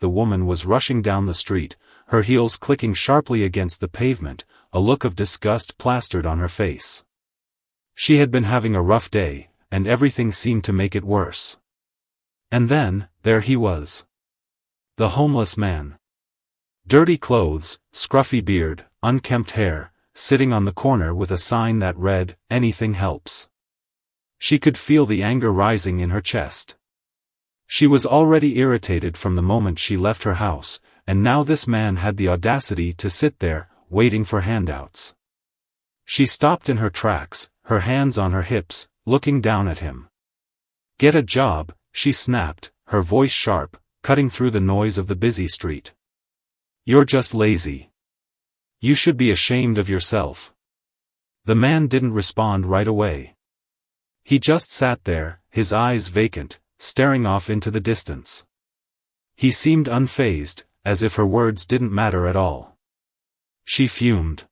the woman was rushing down the street, her heels clicking sharply against the pavement, a look of disgust plastered on her face. She had been having a rough day, and everything seemed to make it worse. And then, there he was. The homeless man. Dirty clothes, scruffy beard, unkempt hair, sitting on the corner with a sign that read, "Anything helps." She could feel the anger rising in her chest. She was already irritated from the moment she left her house, and now this man had the audacity to sit there, waiting for handouts. She stopped in her tracks, her hands on her hips, looking down at him. "Get a job," she snapped, her voice sharp, cutting through the noise of the busy street. "You're just lazy. You should be ashamed of yourself." The man didn't respond right away. He just sat there, his eyes vacant, staring off into the distance. He seemed unfazed, as if her words didn't matter at all. She fumed.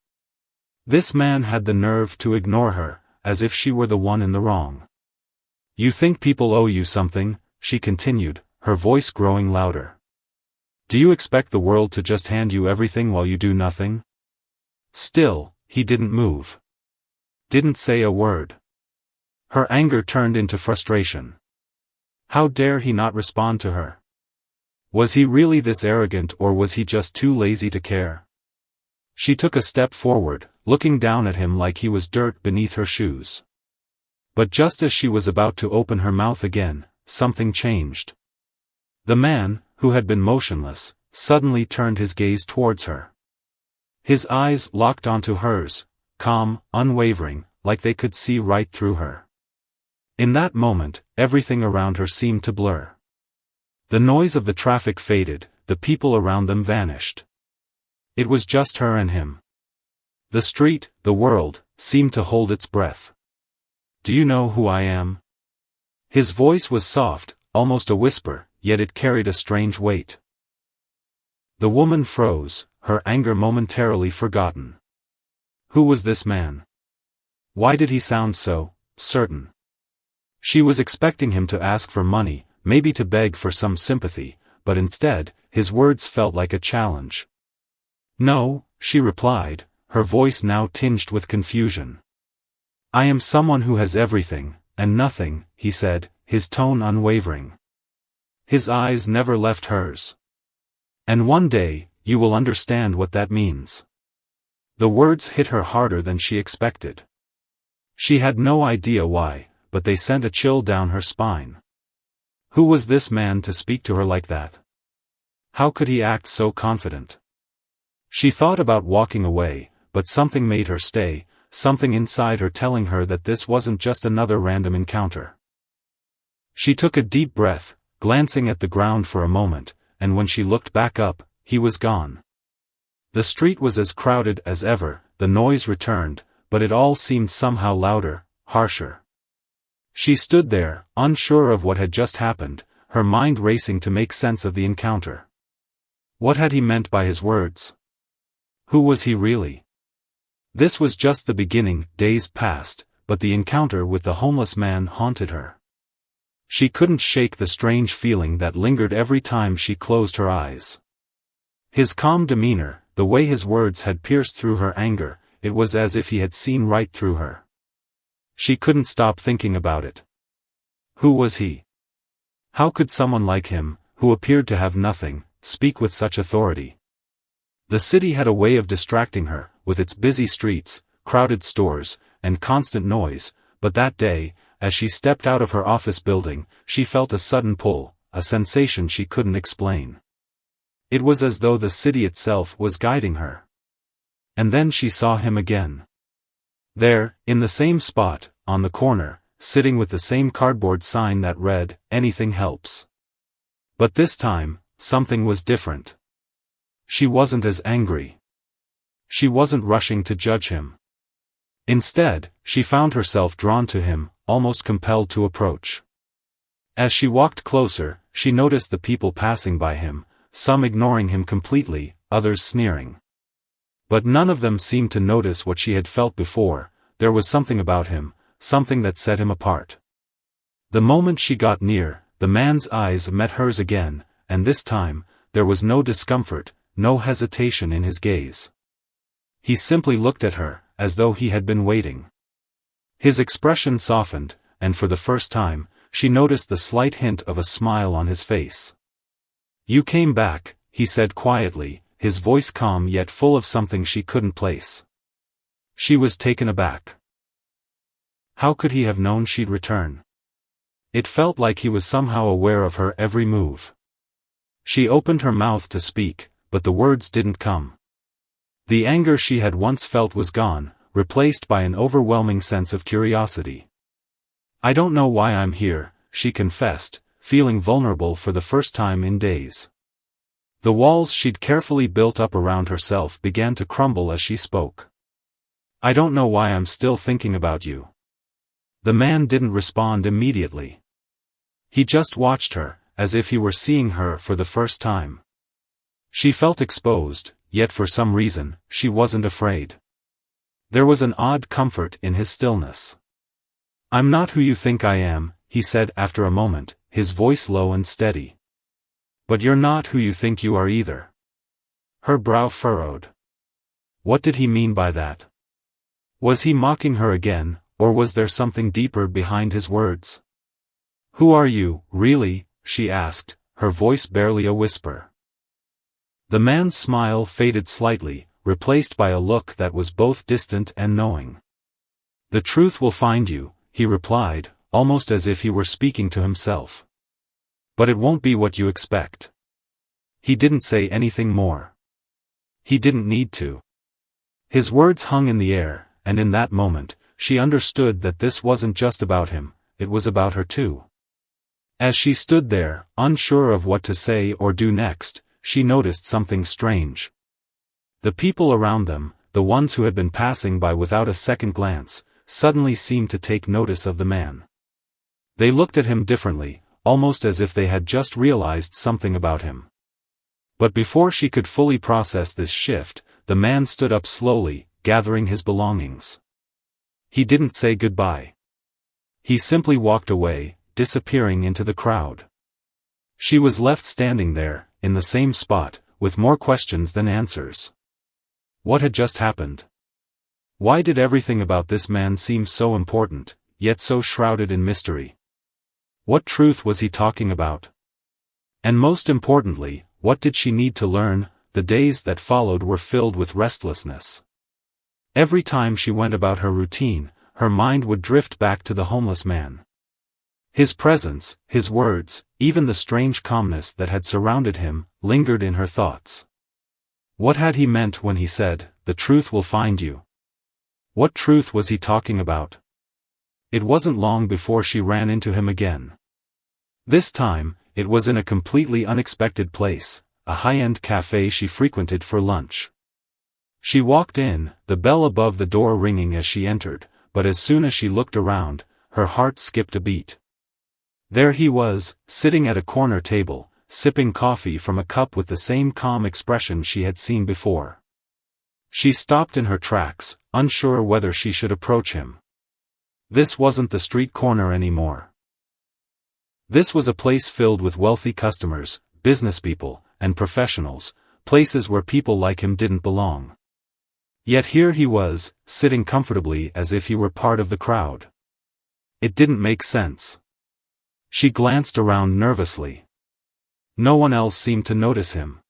This man had the nerve to ignore her, as if she were the one in the wrong. "You think people owe you something," she continued, her voice growing louder. "Do you expect the world to just hand you everything while you do nothing?" Still, he didn't move. Didn't say a word. Her anger turned into frustration. How dare he not respond to her? Was he really this arrogant, or was he just too lazy to care? She took a step forward, looking down at him like he was dirt beneath her shoes. But just as she was about to open her mouth again, something changed. The man, who had been motionless, suddenly turned his gaze towards her. His eyes locked onto hers, calm, unwavering, like they could see right through her. In that moment, everything around her seemed to blur. The noise of the traffic faded, the people around them vanished. It was just her and him. The street, the world, seemed to hold its breath. "Do you know who I am?" His voice was soft, almost a whisper, yet it carried a strange weight. The woman froze, her anger momentarily forgotten. Who was this man? Why did he sound so certain? She was expecting him to ask for money, maybe to beg for some sympathy, but instead, his words felt like a challenge. "No," she replied, her voice now tinged with confusion. "I am someone who has everything, and nothing," he said, his tone unwavering. His eyes never left hers. "And one day, you will understand what that means." The words hit her harder than she expected. She had no idea why, but they sent a chill down her spine. Who was this man to speak to her like that? How could he act so confident? She thought about walking away, but something made her stay, something inside her telling her that this wasn't just another random encounter. She took a deep breath, glancing at the ground for a moment, and when she looked back up, he was gone. The street was as crowded as ever, the noise returned, but it all seemed somehow louder, harsher. She stood there, unsure of what had just happened, her mind racing to make sense of the encounter. What had he meant by his words? Who was he really? This was just the beginning. Days passed, but the encounter with the homeless man haunted her. She couldn't shake the strange feeling that lingered every time she closed her eyes. His calm demeanor, the way his words had pierced through her anger, it was as if he had seen right through her. She couldn't stop thinking about it. Who was he? How could someone like him, who appeared to have nothing, speak with such authority? The city had a way of distracting her, with its busy streets, crowded stores, and constant noise, but that day, as she stepped out of her office building, she felt a sudden pull, a sensation she couldn't explain. It was as though the city itself was guiding her. And then she saw him again. There, in the same spot, on the corner, sitting with the same cardboard sign that read, "Anything helps." But this time, something was different. She wasn't as angry. She wasn't rushing to judge him. Instead, she found herself drawn to him, almost compelled to approach. As she walked closer, she noticed the people passing by him, some ignoring him completely, others sneering. But none of them seemed to notice what she had felt before. There was something about him, something that set him apart. The moment she got near, the man's eyes met hers again, and this time, there was no discomfort, no hesitation in his gaze. He simply looked at her, as though he had been waiting. His expression softened, and for the first time, she noticed the slight hint of a smile on his face. "You came back," he said quietly, his voice calm yet full of something she couldn't place. She was taken aback. How could he have known she'd return? It felt like he was somehow aware of her every move. She opened her mouth to speak, but the words didn't come. The anger she had once felt was gone, replaced by an overwhelming sense of curiosity. "I don't know why I'm here," she confessed, feeling vulnerable for the first time in days. The walls she'd carefully built up around herself began to crumble as she spoke. "I don't know why I'm still thinking about you." The man didn't respond immediately. He just watched her, as if he were seeing her for the first time. She felt exposed, yet for some reason, she wasn't afraid. There was an odd comfort in his stillness. "I'm not who you think I am," he said after a moment, his voice low and steady. "But you're not who you think you are either." Her brow furrowed. What did he mean by that? Was he mocking her again, or was there something deeper behind his words? "Who are you, really?" she asked, her voice barely a whisper. The man's smile faded slightly, replaced by a look that was both distant and knowing. "The truth will find you," he replied, almost as if he were speaking to himself. "But it won't be what you expect." He didn't say anything more. He didn't need to. His words hung in the air, and in that moment, she understood that this wasn't just about him, it was about her too. As she stood there, unsure of what to say or do next, she noticed something strange. The people around them, the ones who had been passing by without a second glance, suddenly seemed to take notice of the man. They looked at him differently, almost as if they had just realized something about him. But before she could fully process this shift, the man stood up slowly, gathering his belongings. He didn't say goodbye. He simply walked away, disappearing into the crowd. She was left standing there, in the same spot, with more questions than answers. What had just happened? Why did everything about this man seem so important, yet so shrouded in mystery? What truth was he talking about? And most importantly, what did she need to learn? The days that followed were filled with restlessness. Every time she went about her routine, her mind would drift back to the homeless man. His presence, his words, even the strange calmness that had surrounded him, lingered in her thoughts. What had he meant when he said, "The truth will find you"? What truth was he talking about? It wasn't long before she ran into him again. This time, it was in a completely unexpected place, a high-end cafe she frequented for lunch. She walked in, the bell above the door ringing as she entered, but as soon as she looked around, her heart skipped a beat. There he was, sitting at a corner table, sipping coffee from a cup with the same calm expression she had seen before. She stopped in her tracks, unsure whether she should approach him. This wasn't the street corner anymore. This was a place filled with wealthy customers, businesspeople, and professionals, places where people like him didn't belong. Yet here he was, sitting comfortably as if he were part of the crowd. It didn't make sense. She glanced around nervously. No one else seemed to notice him.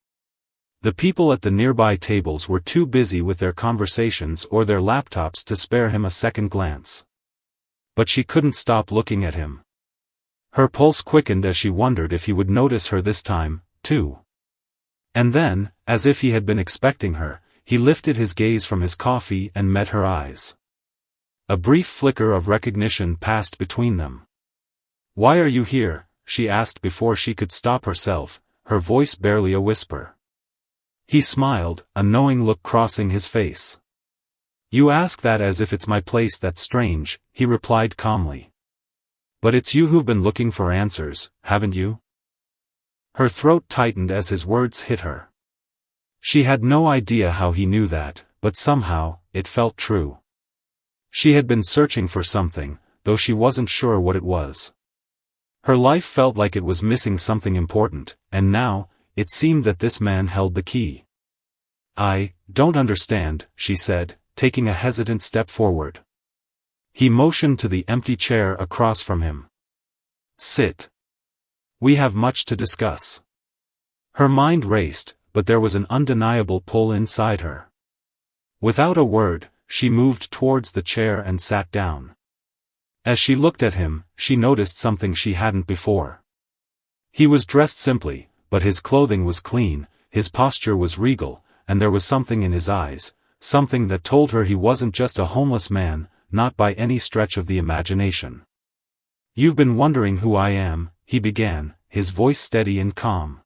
The people at the nearby tables were too busy with their conversations or their laptops to spare him a second glance. But she couldn't stop looking at him. Her pulse quickened as she wondered if he would notice her this time, too. And then, as if he had been expecting her, he lifted his gaze from his coffee and met her eyes. A brief flicker of recognition passed between them. "Why are you here?" she asked before she could stop herself, her voice barely a whisper. He smiled, a knowing look crossing his face. "You ask that as if it's my place that's strange," he replied calmly. "But it's you who've been looking for answers, haven't you?" Her throat tightened as his words hit her. She had no idea how he knew that, but somehow, it felt true. She had been searching for something, though she wasn't sure what it was. Her life felt like it was missing something important, and now, it seemed that this man held the key. "I don't understand," she said, taking a hesitant step forward. He motioned to the empty chair across from him. "Sit. We have much to discuss." Her mind raced, but there was an undeniable pull inside her. Without a word, she moved towards the chair and sat down. As she looked at him, she noticed something she hadn't before. He was dressed simply, but his clothing was clean, his posture was regal, and there was something in his eyes, something that told her he wasn't just a homeless man, not by any stretch of the imagination. "You've been wondering who I am," he began, his voice steady and calm.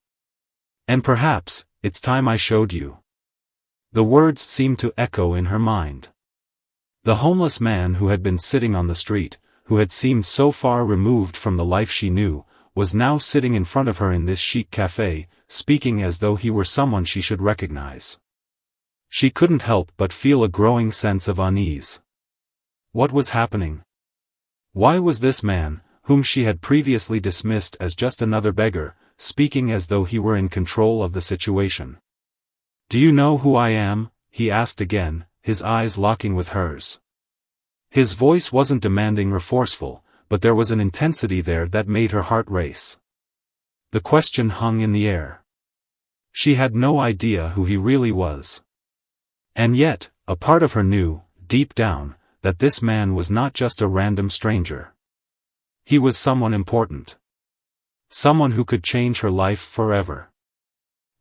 "And perhaps, it's time I showed you." The words seemed to echo in her mind. The homeless man who had been sitting on the street, who had seemed so far removed from the life she knew, was now sitting in front of her in this chic café, speaking as though he were someone she should recognize. She couldn't help but feel a growing sense of unease. What was happening? Why was this man, whom she had previously dismissed as just another beggar, speaking as though he were in control of the situation? "Do you know who I am?" he asked again, his eyes locking with hers. His voice wasn't demanding or forceful, but there was an intensity there that made her heart race. The question hung in the air. She had no idea who he really was. And yet, a part of her knew, deep down, that this man was not just a random stranger. He was someone important. Someone who could change her life forever.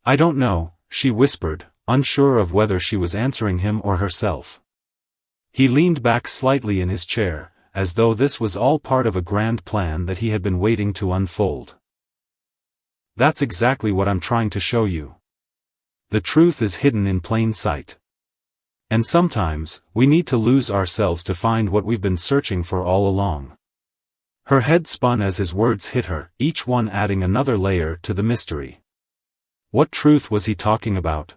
"I don't know," she whispered, unsure of whether she was answering him or herself. He leaned back slightly in his chair, as though this was all part of a grand plan that he had been waiting to unfold. "That's exactly what I'm trying to show you. The truth is hidden in plain sight. And sometimes, we need to lose ourselves to find what we've been searching for all along." Her head spun as his words hit her, each one adding another layer to the mystery. What truth was he talking about?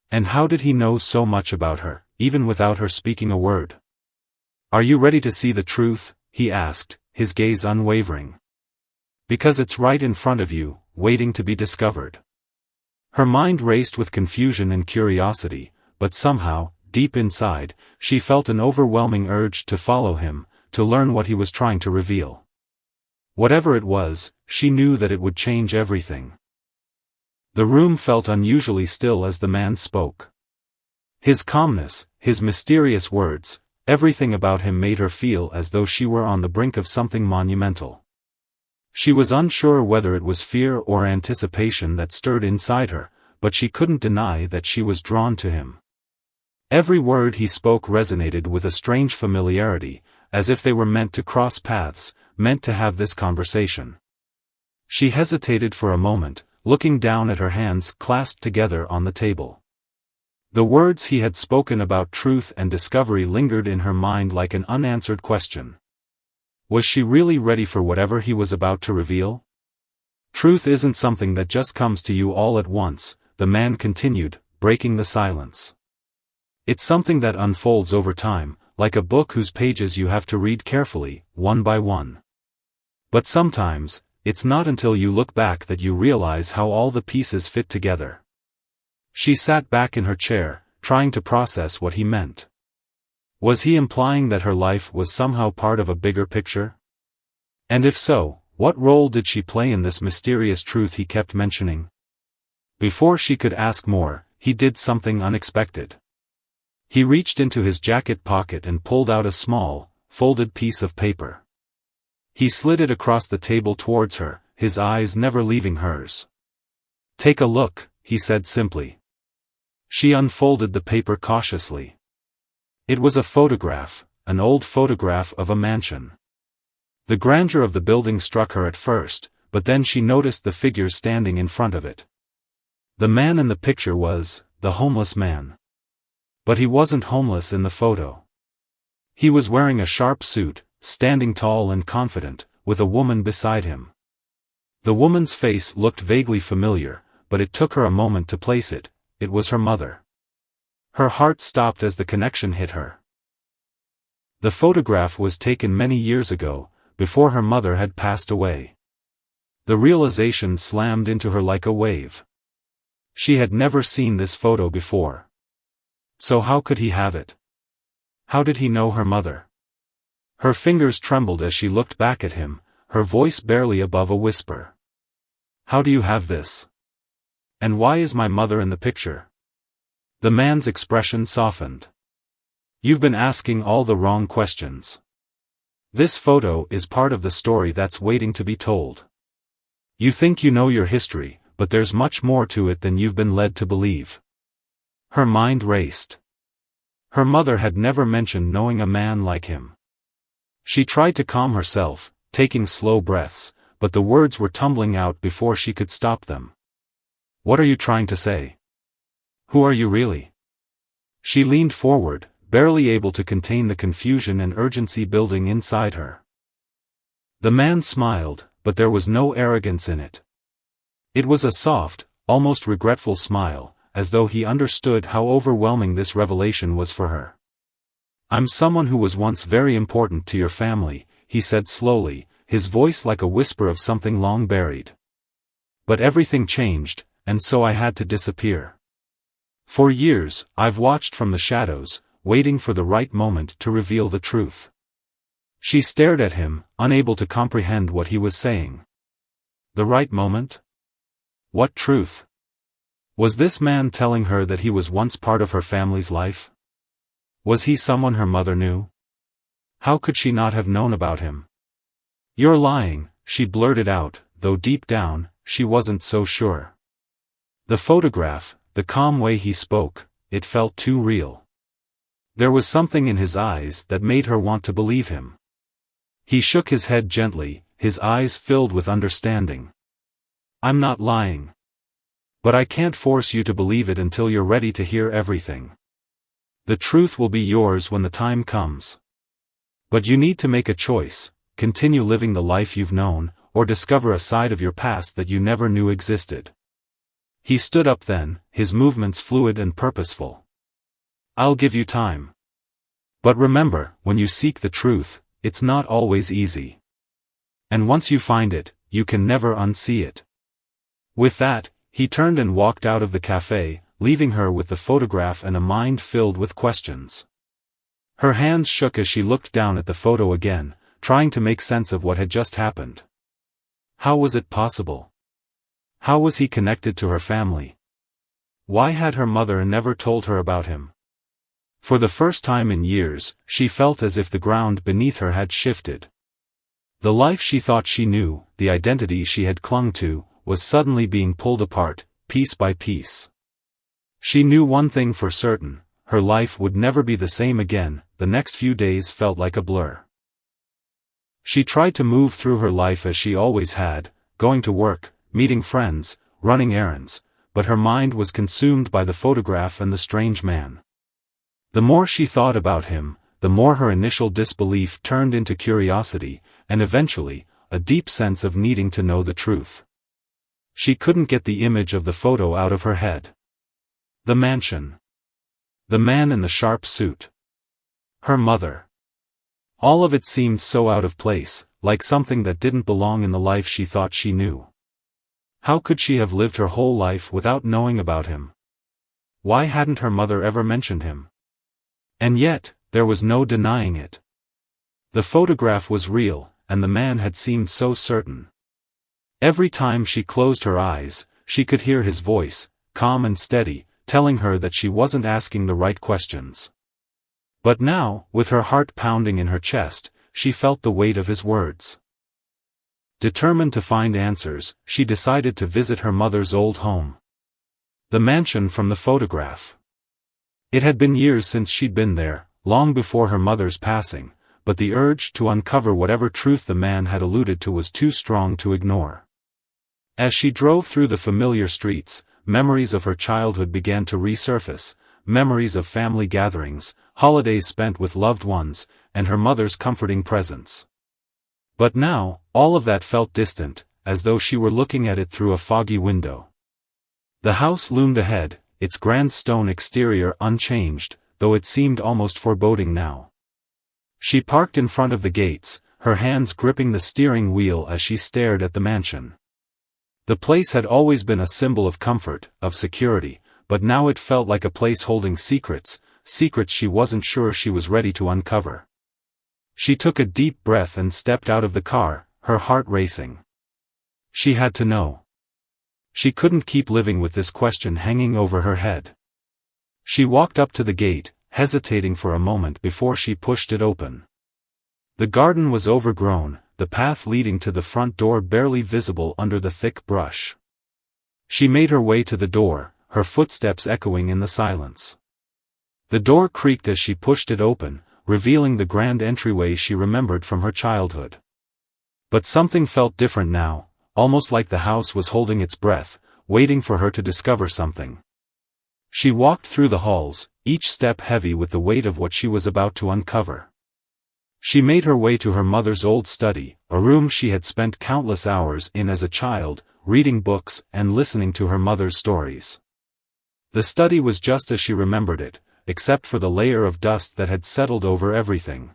And how did he know so much about her, even without her speaking a word? "Are you ready to see the truth?" he asked, his gaze unwavering. "Because it's right in front of you, waiting to be discovered." Her mind raced with confusion and curiosity, but somehow, deep inside, she felt an overwhelming urge to follow him, to learn what he was trying to reveal. Whatever it was, she knew that it would change everything. The room felt unusually still as the man spoke. His calmness, his mysterious words, everything about him made her feel as though she were on the brink of something monumental. She was unsure whether it was fear or anticipation that stirred inside her, but she couldn't deny that she was drawn to him. Every word he spoke resonated with a strange familiarity, as if they were meant to cross paths, meant to have this conversation. She hesitated for a moment, looking down at her hands clasped together on the table. The words he had spoken about truth and discovery lingered in her mind like an unanswered question. Was she really ready for whatever he was about to reveal? "Truth isn't something that just comes to you all at once," the man continued, breaking the silence. "It's something that unfolds over time, like a book whose pages you have to read carefully, one by one. But sometimes, it's not until you look back that you realize how all the pieces fit together." She sat back in her chair, trying to process what he meant. Was he implying that her life was somehow part of a bigger picture? And if so, what role did she play in this mysterious truth he kept mentioning? Before she could ask more, he did something unexpected. He reached into his jacket pocket and pulled out a small, folded piece of paper. He slid it across the table towards her, his eyes never leaving hers. "Take a look," he said simply. She unfolded the paper cautiously. It was a photograph, an old photograph of a mansion. The grandeur of the building struck her at first, but then she noticed the figures standing in front of it. The man in the picture was the homeless man. But he wasn't homeless in the photo. He was wearing a sharp suit, standing tall and confident, with a woman beside him. The woman's face looked vaguely familiar, but it took her a moment to place it. It was her mother. Her heart stopped as the connection hit her. The photograph was taken many years ago, before her mother had passed away. The realization slammed into her like a wave. She had never seen this photo before. So how could he have it? How did he know her mother? Her fingers trembled as she looked back at him, her voice barely above a whisper. How do you have this? And why is my mother in the picture? The man's expression softened. You've been asking all the wrong questions. This photo is part of the story that's waiting to be told. You think you know your history, but there's much more to it than you've been led to believe. Her mind raced. Her mother had never mentioned knowing a man like him. She tried to calm herself, taking slow breaths, but the words were tumbling out before she could stop them. What are you trying to say? Who are you really? She leaned forward, barely able to contain the confusion and urgency building inside her. The man smiled, but there was no arrogance in it. It was a soft, almost regretful smile, as though he understood how overwhelming this revelation was for her. I'm someone who was once very important to your family, he said slowly, his voice like a whisper of something long buried. But everything changed, and so I had to disappear. For years, I've watched from the shadows, waiting for the right moment to reveal the truth. She stared at him, unable to comprehend what he was saying. The right moment? What truth? Was this man telling her that he was once part of her family's life? Was he someone her mother knew? How could she not have known about him? You're lying, she blurted out, though deep down, she wasn't so sure. The photograph, the calm way he spoke, it felt too real. There was something in his eyes that made her want to believe him. He shook his head gently, his eyes filled with understanding. I'm not lying. But I can't force you to believe it until you're ready to hear everything. The truth will be yours when the time comes. But you need to make a choice, continue living the life you've known, or discover a side of your past that you never knew existed. He stood up then, his movements fluid and purposeful. I'll give you time. But remember, when you seek the truth, it's not always easy. And once you find it, you can never unsee it. With that, he turned and walked out of the cafe, leaving her with the photograph and a mind filled with questions. Her hands shook as she looked down at the photo again, trying to make sense of what had just happened. How was it possible? How was he connected to her family? Why had her mother never told her about him? For the first time in years, she felt as if the ground beneath her had shifted. The life she thought she knew, the identity she had clung to, was suddenly being pulled apart, piece by piece. She knew one thing for certain, her life would never be the same again. The next few days felt like a blur. She tried to move through her life as she always had, going to work, meeting friends, running errands, but her mind was consumed by the photograph and the strange man. The more she thought about him, the more her initial disbelief turned into curiosity, and eventually, a deep sense of needing to know the truth. She couldn't get the image of the photo out of her head. The mansion. The man in the sharp suit. Her mother. All of it seemed so out of place, like something that didn't belong in the life she thought she knew. How could she have lived her whole life without knowing about him? Why hadn't her mother ever mentioned him? And yet, there was no denying it. The photograph was real, and the man had seemed so certain. Every time she closed her eyes, she could hear his voice, calm and steady, telling her that she wasn't asking the right questions. But now, with her heart pounding in her chest, she felt the weight of his words. Determined to find answers, she decided to visit her mother's old home. The mansion from the photograph. It had been years since she'd been there, long before her mother's passing, but the urge to uncover whatever truth the man had alluded to was too strong to ignore. As she drove through the familiar streets, memories of her childhood began to resurface, memories of family gatherings, holidays spent with loved ones, and her mother's comforting presence. But now, all of that felt distant, as though she were looking at it through a foggy window. The house loomed ahead, its grand stone exterior unchanged, though it seemed almost foreboding now. She parked in front of the gates, her hands gripping the steering wheel as she stared at the mansion. The place had always been a symbol of comfort, of security, but now it felt like a place holding secrets, secrets she wasn't sure she was ready to uncover. She took a deep breath and stepped out of the car, her heart racing. She had to know. She couldn't keep living with this question hanging over her head. She walked up to the gate, hesitating for a moment before she pushed it open. The garden was overgrown, the path leading to the front door barely visible under the thick brush. She made her way to the door, her footsteps echoing in the silence. The door creaked as she pushed it open, revealing the grand entryway she remembered from her childhood. But something felt different now, almost like the house was holding its breath, waiting for her to discover something. She walked through the halls, each step heavy with the weight of what she was about to uncover. She made her way to her mother's old study, a room she had spent countless hours in as a child, reading books and listening to her mother's stories. The study was just as she remembered it, except for the layer of dust that had settled over everything.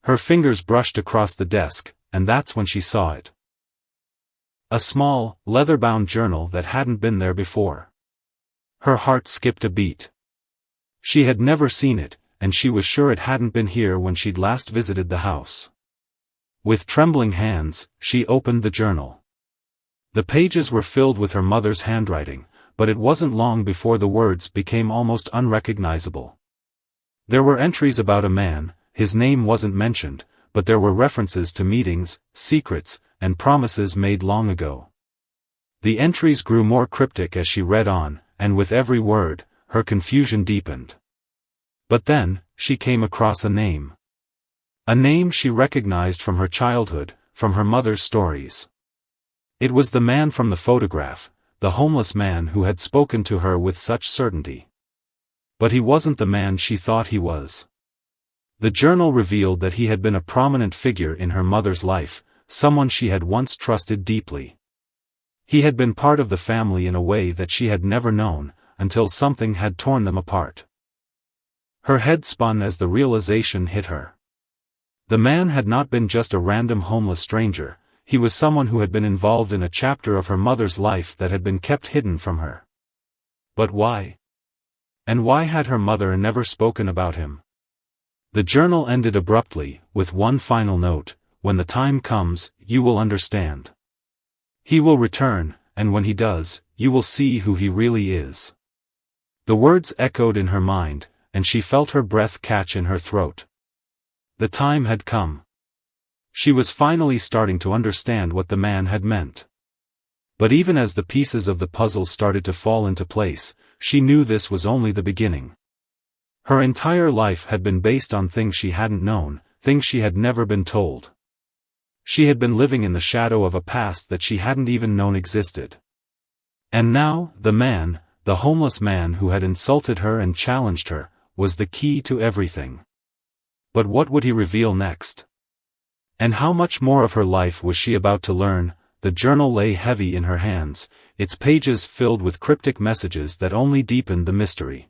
Her fingers brushed across the desk, and that's when she saw it. A small, leather-bound journal that hadn't been there before. Her heart skipped a beat. She had never seen it, and she was sure it hadn't been here when she'd last visited the house. With trembling hands, she opened the journal. The pages were filled with her mother's handwriting, but it wasn't long before the words became almost unrecognizable. There were entries about a man, his name wasn't mentioned, but there were references to meetings, secrets, and promises made long ago. The entries grew more cryptic as she read on, and with every word, her confusion deepened. But then, she came across a name. A name she recognized from her childhood, from her mother's stories. It was the man from the photograph, the homeless man who had spoken to her with such certainty. But he wasn't the man she thought he was. The journal revealed that he had been a prominent figure in her mother's life, someone she had once trusted deeply. He had been part of the family in a way that she had never known, until something had torn them apart. Her head spun as the realization hit her. The man had not been just a random homeless stranger, he was someone who had been involved in a chapter of her mother's life that had been kept hidden from her. But why? And why had her mother never spoken about him? The journal ended abruptly, with one final note: when the time comes, you will understand. He will return, and when he does, you will see who he really is. The words echoed in her mind, and she felt her breath catch in her throat. The time had come. She was finally starting to understand what the man had meant. But even as the pieces of the puzzle started to fall into place, she knew this was only the beginning. Her entire life had been based on things she hadn't known, things she had never been told. She had been living in the shadow of a past that she hadn't even known existed. And now, the man, the homeless man who had insulted her and challenged her, was the key to everything. But what would he reveal next? And how much more of her life was she about to learn? The journal lay heavy in her hands, its pages filled with cryptic messages that only deepened the mystery.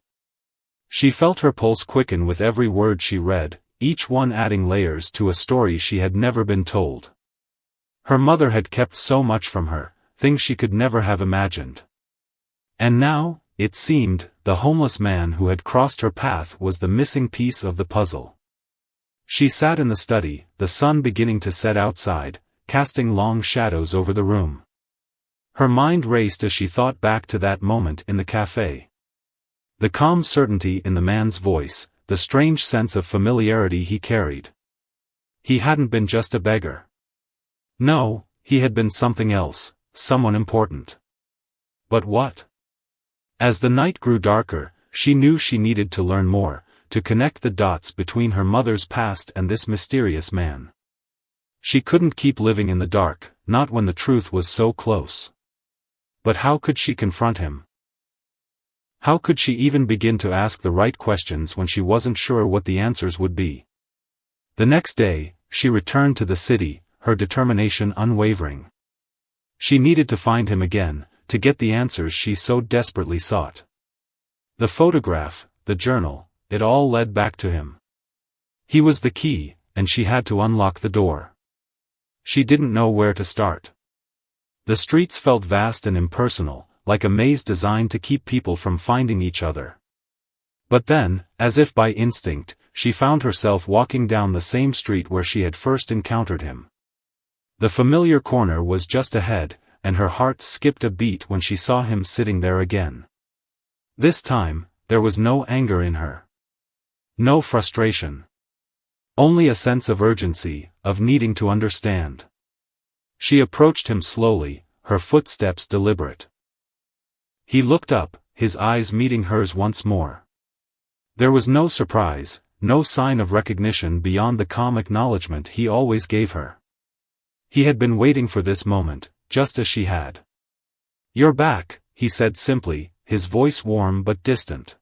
She felt her pulse quicken with every word she read, each one adding layers to a story she had never been told. Her mother had kept so much from her, things she could never have imagined. And now, it seemed, the homeless man who had crossed her path was the missing piece of the puzzle. She sat in the study, the sun beginning to set outside, casting long shadows over the room. Her mind raced as she thought back to that moment in the cafe. The calm certainty in the man's voice, the strange sense of familiarity he carried. He hadn't been just a beggar. No, he had been something else, someone important. But what? As the night grew darker, she knew she needed to learn more, to connect the dots between her mother's past and this mysterious man. She couldn't keep living in the dark, not when the truth was so close. But how could she confront him? How could she even begin to ask the right questions when she wasn't sure what the answers would be? The next day, she returned to the city, her determination unwavering. She needed to find him again, to get the answers she so desperately sought. The photograph, the journal, it all led back to him. He was the key, and she had to unlock the door. She didn't know where to start. The streets felt vast and impersonal, like a maze designed to keep people from finding each other. But then, as if by instinct, she found herself walking down the same street where she had first encountered him. The familiar corner was just ahead, and her heart skipped a beat when she saw him sitting there again. This time, there was no anger in her. No frustration. Only a sense of urgency, of needing to understand. She approached him slowly, her footsteps deliberate. He looked up, his eyes meeting hers once more. There was no surprise, no sign of recognition beyond the calm acknowledgement he always gave her. He had been waiting for this moment, just as she had. "You're back," he said simply, his voice warm but distant.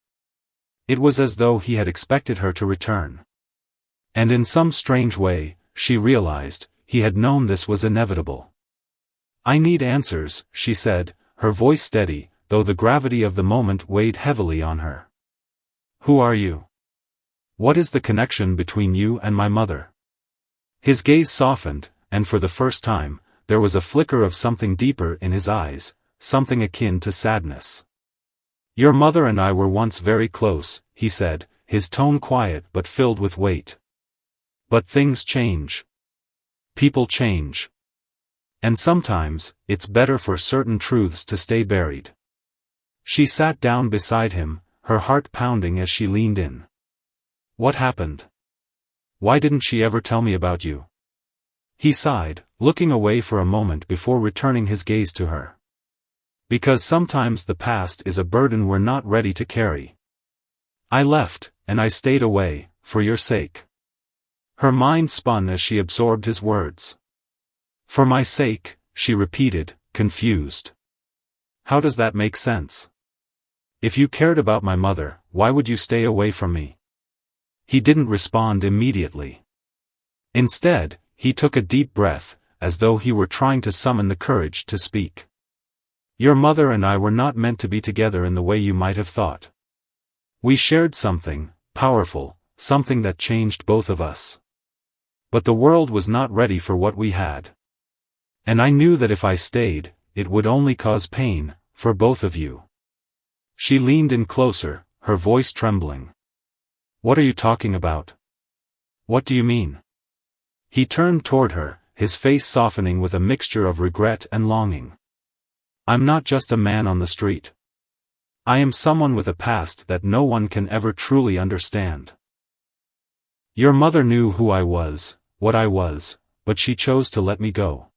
It was as though he had expected her to return. And in some strange way, she realized, he had known this was inevitable. "I need answers," she said, her voice steady, though the gravity of the moment weighed heavily on her. "Who are you? What is the connection between you and my mother?" His gaze softened, and for the first time, there was a flicker of something deeper in his eyes, something akin to sadness. "Your mother and I were once very close," he said, his tone quiet but filled with weight. "But things change. People change. And sometimes, it's better for certain truths to stay buried." She sat down beside him, her heart pounding as she leaned in. "What happened? Why didn't she ever tell me about you?" He sighed, looking away for a moment before returning his gaze to her. "Because sometimes the past is a burden we're not ready to carry. I left, and I stayed away, for your sake." Her mind spun as she absorbed his words. "For my sake," she repeated, confused. "How does that make sense? If you cared about my mother, why would you stay away from me?" He didn't respond immediately. Instead, he took a deep breath, as though he were trying to summon the courage to speak. "Your mother and I were not meant to be together in the way you might have thought. We shared something powerful, something that changed both of us. But the world was not ready for what we had. And I knew that if I stayed, it would only cause pain, for both of you." She leaned in closer, her voice trembling. "What are you talking about? What do you mean?" He turned toward her, his face softening with a mixture of regret and longing. "I'm not just a man on the street. I am someone with a past that no one can ever truly understand. Your mother knew who I was, what I was, but she chose to let me go.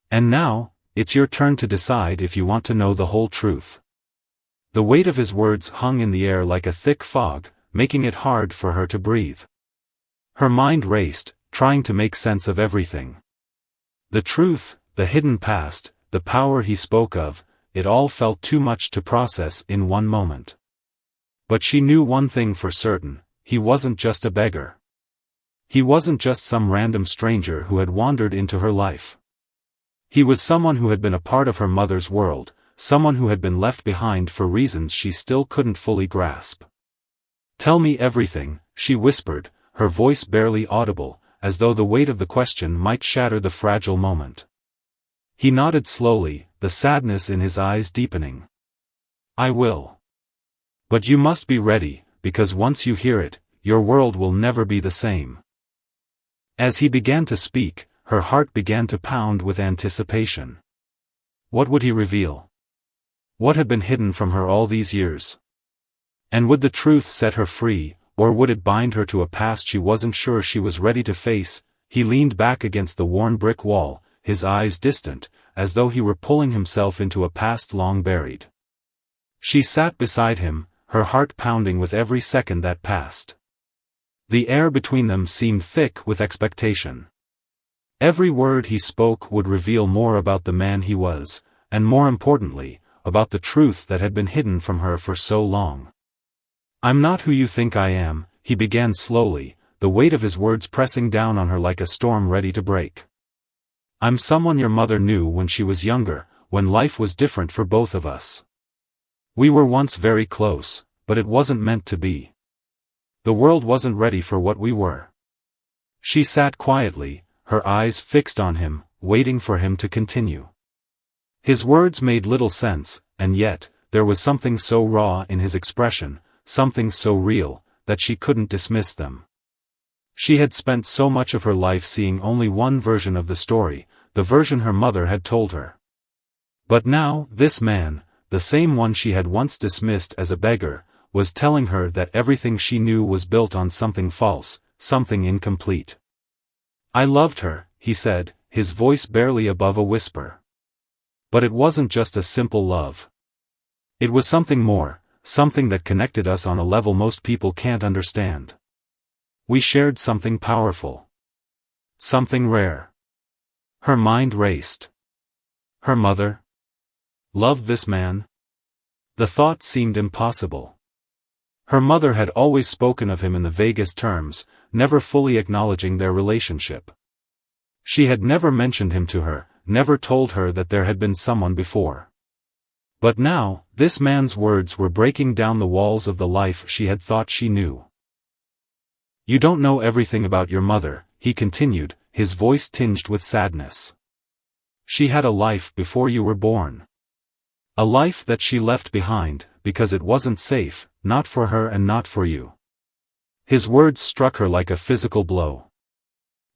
And now, it's your turn to decide if you want to know the whole truth." The weight of his words hung in the air like a thick fog, making it hard for her to breathe. Her mind raced, trying to make sense of everything. The truth, the hidden past, the power he spoke of, it all felt too much to process in one moment. But she knew one thing for certain, he wasn't just a beggar. He wasn't just some random stranger who had wandered into her life. He was someone who had been a part of her mother's world, someone who had been left behind for reasons she still couldn't fully grasp. "Tell me everything," she whispered, her voice barely audible, as though the weight of the question might shatter the fragile moment. He nodded slowly, the sadness in his eyes deepening. "I will. But you must be ready, because once you hear it, your world will never be the same." As he began to speak, her heart began to pound with anticipation. What would he reveal? What had been hidden from her all these years? And would the truth set her free, or would it bind her to a past she wasn't sure she was ready to face? He leaned back against the worn brick wall, his eyes distant, as though he were pulling himself into a past long buried. She sat beside him, her heart pounding with every second that passed. The air between them seemed thick with expectation. Every word he spoke would reveal more about the man he was, and more importantly, about the truth that had been hidden from her for so long. "I'm not who you think I am," he began slowly, the weight of his words pressing down on her like a storm ready to break. "I'm someone your mother knew when she was younger, when life was different for both of us. We were once very close, but it wasn't meant to be. The world wasn't ready for what we were." She sat quietly, her eyes fixed on him, waiting for him to continue. His words made little sense, and yet, there was something so raw in his expression, something so real, that she couldn't dismiss them. She had spent so much of her life seeing only one version of the story, the version her mother had told her. But now, this man, the same one she had once dismissed as a beggar, was telling her that everything she knew was built on something false, something incomplete. "I loved her," he said, his voice barely above a whisper. But it wasn't just a simple love. It was something more, something that connected us on a level most people can't understand. We shared something powerful. Something rare. Her mind raced. Her mother loved this man? The thought seemed impossible. Her mother had always spoken of him in the vaguest terms, never fully acknowledging their relationship. She had never mentioned him to her, never told her that there had been someone before. But now, this man's words were breaking down the walls of the life she had thought she knew. "You don't know everything about your mother," he continued, his voice tinged with sadness. "She had a life before you were born. A life that she left behind, because it wasn't safe, not for her and not for you." His words struck her like a physical blow.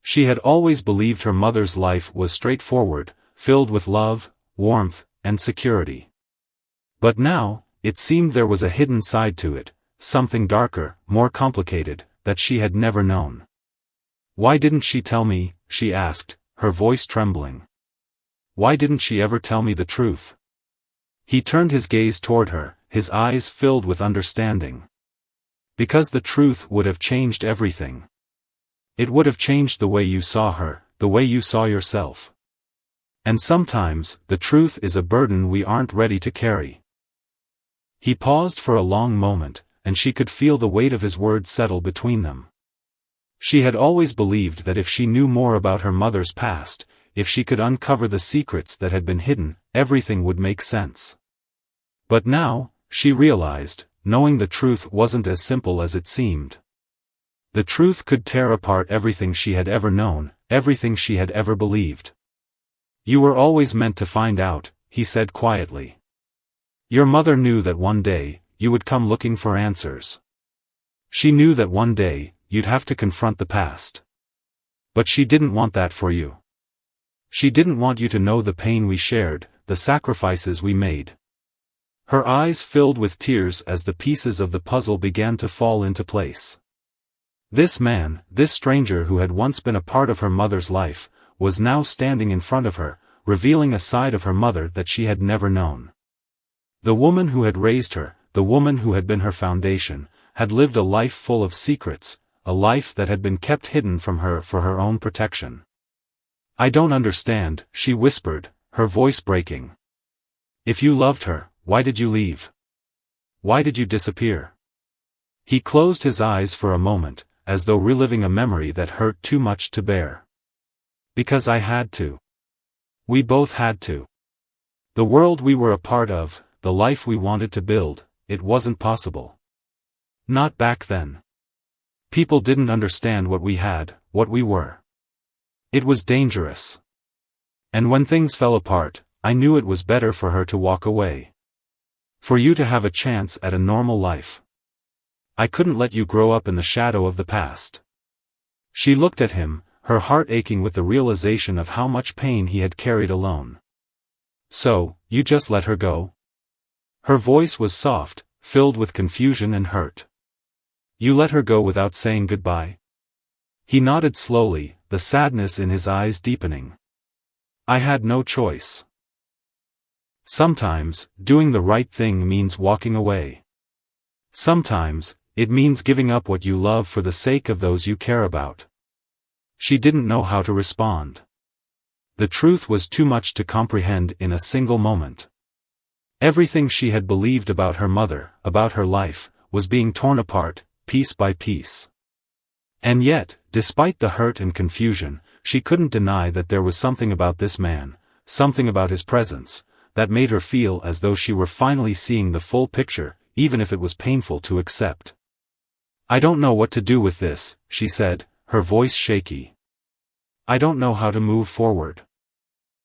She had always believed her mother's life was straightforward, filled with love, warmth, and security. But now, it seemed there was a hidden side to it, something darker, more complicated, that she had never known. "Why didn't she tell me?" she asked, her voice trembling. "Why didn't she ever tell me the truth?" He turned his gaze toward her, his eyes filled with understanding. "Because the truth would have changed everything. It would have changed the way you saw her, the way you saw yourself. And sometimes, the truth is a burden we aren't ready to carry." He paused for a long moment, and she could feel the weight of his words settle between them. She had always believed that if she knew more about her mother's past, if she could uncover the secrets that had been hidden, everything would make sense. But now, she realized, knowing the truth wasn't as simple as it seemed. The truth could tear apart everything she had ever known, everything she had ever believed. "You were always meant to find out," he said quietly. "Your mother knew that one day, you would come looking for answers. She knew that one day, you'd have to confront the past. But she didn't want that for you. She didn't want you to know the pain we shared, the sacrifices we made." Her eyes filled with tears as the pieces of the puzzle began to fall into place. This man, this stranger who had once been a part of her mother's life, was now standing in front of her, revealing a side of her mother that she had never known. The woman who had raised her, the woman who had been her foundation, had lived a life full of secrets, a life that had been kept hidden from her for her own protection. "I don't understand," she whispered, her voice breaking. "If you loved her, why did you leave? Why did you disappear?" He closed his eyes for a moment, as though reliving a memory that hurt too much to bear. "Because I had to. We both had to. The world we were a part of, the life we wanted to build, it wasn't possible. Not back then. People didn't understand what we had, what we were. It was dangerous. And when things fell apart, I knew it was better for her to walk away. For you to have a chance at a normal life. I couldn't let you grow up in the shadow of the past." She looked at him, her heart aching with the realization of how much pain he had carried alone. "So, you just let her go?" Her voice was soft, filled with confusion and hurt. "You let her go without saying goodbye?" He nodded slowly, the sadness in his eyes deepening. "I had no choice. Sometimes, doing the right thing means walking away. Sometimes, it means giving up what you love for the sake of those you care about." She didn't know how to respond. The truth was too much to comprehend in a single moment. Everything she had believed about her mother, about her life, was being torn apart, piece by piece. And yet, despite the hurt and confusion, she couldn't deny that there was something about this man, something about his presence, that made her feel as though she were finally seeing the full picture, even if it was painful to accept. "I don't know what to do with this," she said, her voice shaky. "I don't know how to move forward.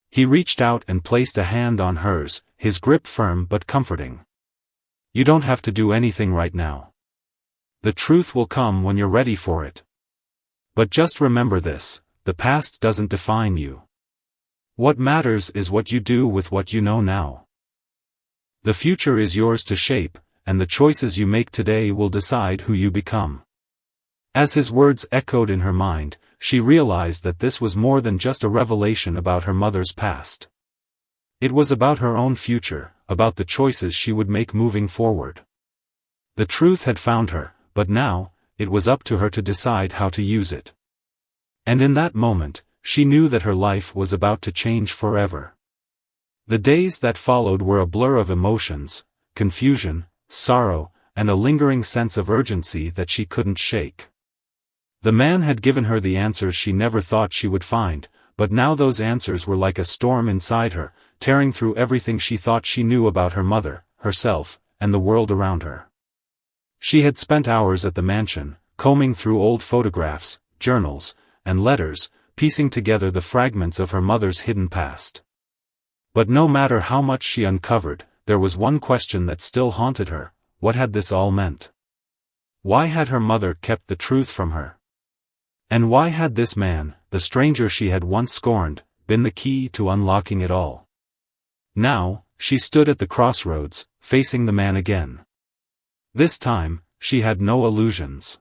He reached out and placed a hand on hers, his grip firm but comforting. You don't have to do anything right now. The truth will come when you're ready for it. But just remember this, the past doesn't define you. What matters is what you do with what you know now. The future is yours to shape, and the choices you make today will decide who you become. As his words echoed in her mind, she realized that this was more than just a revelation about her mother's past. It was about her own future, about the choices she would make moving forward. The truth had found her, but now, it was up to her to decide how to use it. And in that moment, she knew that her life was about to change forever. The days that followed were a blur of emotions, confusion, sorrow, and a lingering sense of urgency that she couldn't shake. The man had given her the answers she never thought she would find, but now those answers were like a storm inside her, tearing through everything she thought she knew about her mother, herself, and the world around her. She had spent hours at the mansion, combing through old photographs, journals, and letters, piecing together the fragments of her mother's hidden past. But no matter how much she uncovered, there was one question that still haunted her: what had this all meant? Why had her mother kept the truth from her? And why had this man, the stranger she had once scorned, been the key to unlocking it all? Now, she stood at the crossroads, facing the man again. This time, she had no illusions.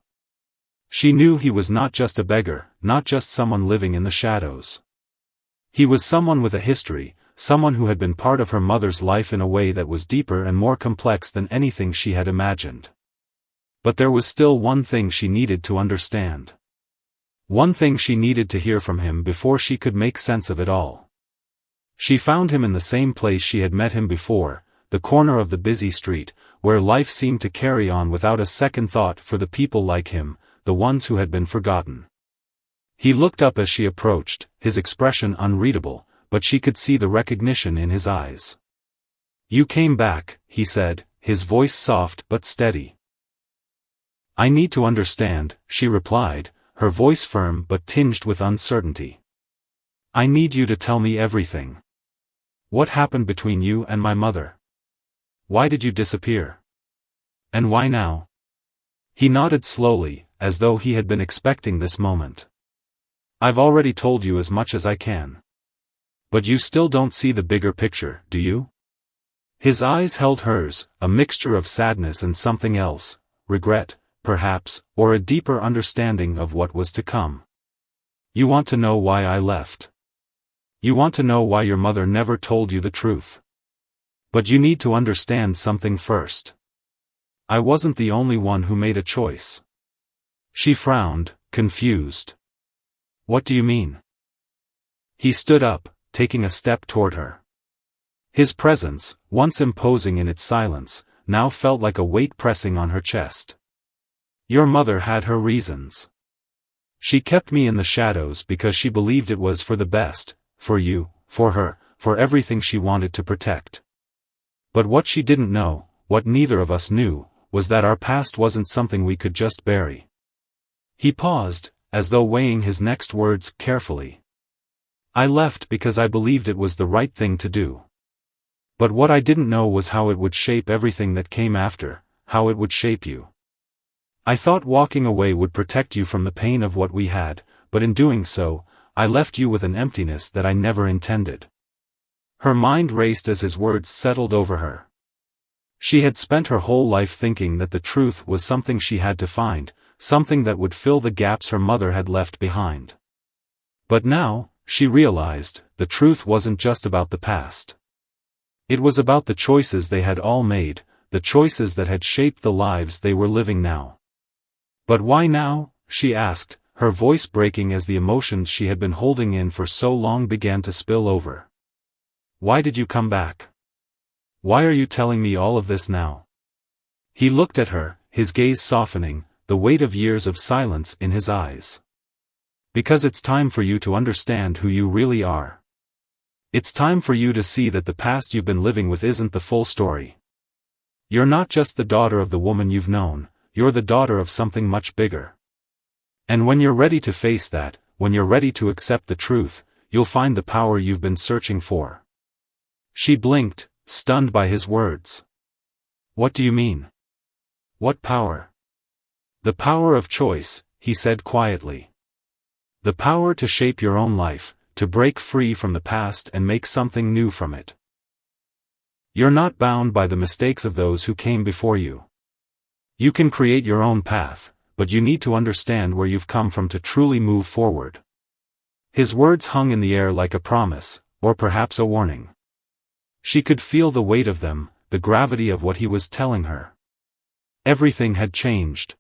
She knew he was not just a beggar, not just someone living in the shadows. He was someone with a history, someone who had been part of her mother's life in a way that was deeper and more complex than anything she had imagined. But there was still one thing she needed to understand. One thing she needed to hear from him before she could make sense of it all. She found him in the same place she had met him before, the corner of the busy street, where life seemed to carry on without a second thought for the people like him, the ones who had been forgotten. He looked up as she approached, his expression unreadable, but she could see the recognition in his eyes. "You came back," he said, his voice soft but steady. "I need to understand," she replied, her voice firm but tinged with uncertainty. "I need you to tell me everything. What happened between you and my mother? Why did you disappear? And why now?" He nodded slowly, as though he had been expecting this moment. "I've already told you as much as I can. But you still don't see the bigger picture, do you?" His eyes held hers, a mixture of sadness and something else, regret, perhaps, or a deeper understanding of what was to come. "You want to know why I left. You want to know why your mother never told you the truth. But you need to understand something first. I wasn't the only one who made a choice." She frowned, confused. "What do you mean?" He stood up, taking a step toward her. His presence, once imposing in its silence, now felt like a weight pressing on her chest. "Your mother had her reasons. She kept me in the shadows because she believed it was for the best, for you, for her, for everything she wanted to protect. But what she didn't know, what neither of us knew, was that our past wasn't something we could just bury." He paused, as though weighing his next words carefully. "I left because I believed it was the right thing to do. But what I didn't know was how it would shape everything that came after, how it would shape you. I thought walking away would protect you from the pain of what we had, but in doing so, I left you with an emptiness that I never intended." Her mind raced as his words settled over her. She had spent her whole life thinking that the truth was something she had to find, something that would fill the gaps her mother had left behind. But now, she realized, the truth wasn't just about the past. It was about the choices they had all made, the choices that had shaped the lives they were living now. "But why now?" she asked, her voice breaking as the emotions she had been holding in for so long began to spill over. "Why did you come back? Why are you telling me all of this now?" He looked at her, his gaze softening, the weight of years of silence in his eyes. "Because it's time for you to understand who you really are. It's time for you to see that the past you've been living with isn't the full story. You're not just the daughter of the woman you've known, you're the daughter of something much bigger. And when you're ready to face that, when you're ready to accept the truth, you'll find the power you've been searching for." She blinked, stunned by his words. "What do you mean? What power?" "The power of choice," he said quietly. "The power to shape your own life, to break free from the past and make something new from it. You're not bound by the mistakes of those who came before you. You can create your own path, but you need to understand where you've come from to truly move forward." His words hung in the air like a promise, or perhaps a warning. She could feel the weight of them, the gravity of what he was telling her. Everything had changed.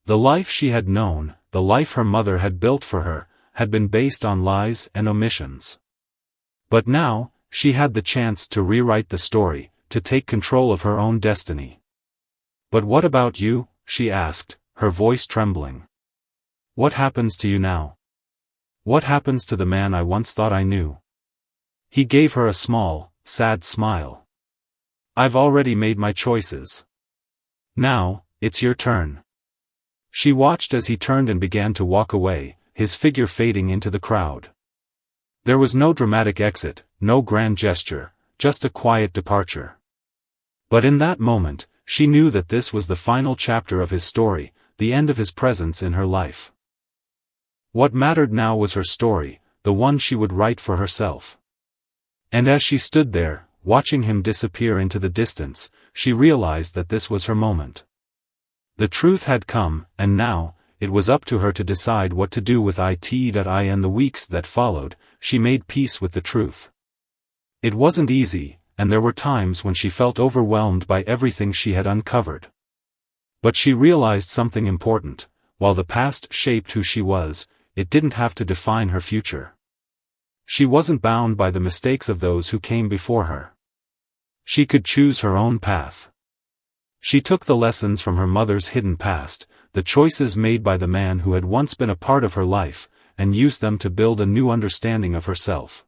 The life she had known, the life her mother had built for her, had been based on lies and omissions. But now, she had the chance to rewrite the story, to take control of her own destiny. "But what about you?" she asked, her voice trembling. "What happens to you now? What happens to the man I once thought I knew?" He gave her a small, sad smile. "I've already made my choices. Now, it's your turn." She watched as he turned and began to walk away, his figure fading into the crowd. There was no dramatic exit, no grand gesture, just a quiet departure. But in that moment, she knew that this was the final chapter of his story, the end of his presence in her life. What mattered now was her story, the one she would write for herself. And as she stood there, watching him disappear into the distance, she realized that this was her moment. The truth had come, and now, it was up to her to decide what to do with it. In the weeks that followed, she made peace with the truth. It wasn't easy, and there were times when she felt overwhelmed by everything she had uncovered. But she realized something important: while the past shaped who she was, it didn't have to define her future. She wasn't bound by the mistakes of those who came before her. She could choose her own path. She took the lessons from her mother's hidden past, the choices made by the man who had once been a part of her life, and used them to build a new understanding of herself.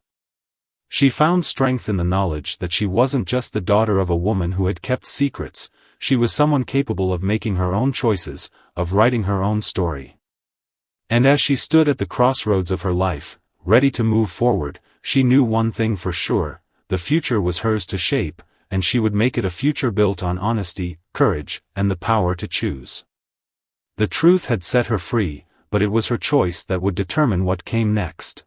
She found strength in the knowledge that she wasn't just the daughter of a woman who had kept secrets, she was someone capable of making her own choices, of writing her own story. And as she stood at the crossroads of her life, ready to move forward, she knew one thing for sure: the future was hers to shape, and she would make it a future built on honesty, courage, and the power to choose. The truth had set her free, but it was her choice that would determine what came next.